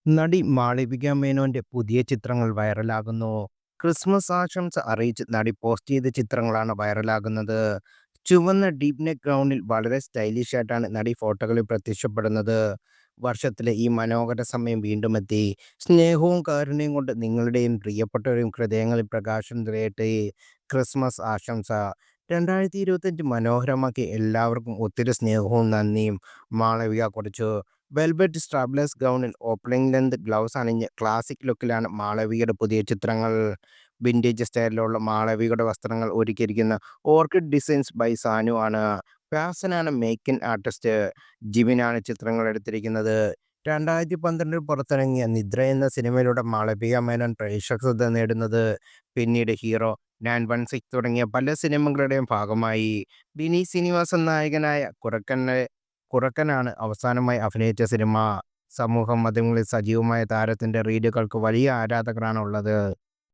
നടി മാളവിക മേനോന്റെ പുതിയ ചിത്രങ്ങൾ വൈറലാകുന്നു. ക്രിസ്മസ് ആശംസ അറിയിച്ച് നടി പോസ്റ്റ് ചെയ്ത ചിത്രങ്ങളാണ് വൈറലാകുന്നത്. ചുവന്ന ഡീപ് നെക്ക് ഗൗണിൽ വളരെ സ്റ്റൈലിഷ് ആയിട്ടാണ് നടി ഫോട്ടോകളിൽ പ്രത്യക്ഷപ്പെടുന്നത്. വർഷത്തിലെ ഈ മനോഹര സമയം വീണ്ടും എത്തി. സ്നേഹവും കാരുണ്യവും കൊണ്ട് നിങ്ങളുടെയും പ്രിയപ്പെട്ടവരും ഹൃദയങ്ങളിൽ പ്രകാശം നിറയട്ടെ. ക്രിസ്മസ് ആശംസ. 2025 മനോഹരമാക്കി എല്ലാവർക്കും ഒത്തിരി സ്നേഹവും നന്ദിയും മാളവിക കുറിച്ചു. വെൽവെറ്റ് സ്ട്രാപ്ലെസ് ഗൗണിൽ ഓപ്പണിംഗ് ലെന്ത് ഗ്ലൗസ് അണിഞ്ഞ് ക്ലാസിക് ലുക്കിലാണ് മാളവികയുടെ പുതിയ ചിത്രങ്ങൾ. വിന്റേജ് സ്റ്റൈലിലുള്ള മാളവികയുടെ വസ്ത്രങ്ങൾ ഒരുക്കിയിരിക്കുന്ന ഓർക്കിഡ് ഡിസൈൻസ് ബൈ സാനു ആണ്. ഫാഷനാണ് മേക്ക് ആർട്ടിസ്റ്റ് ജിമിനാണ് ചിത്രങ്ങൾ എടുത്തിരിക്കുന്നത്. 2012 പുറത്തിറങ്ങിയ നിദ്ര എന്ന സിനിമയിലൂടെ മാളവിക മേനോൻ പ്രേക്ഷക ശ്രദ്ധ നേടുന്നത്. പിന്നീട് ഹീറോ 916 തുടങ്ങിയ പല സിനിമകളുടെയും ഭാഗമായി. വിനീത് ശ്രീനിവാസൻ നായകനായ കുറക്കനാണ് അവസാനമായി അഭിനയിച്ച സിനിമ. സമൂഹ മാധ്യമങ്ങളിൽ സജീവമായ താരത്തിന്റെ റീലുകൾക്ക് വലിയ ആരാധകരാണ് ഉള്ളത്.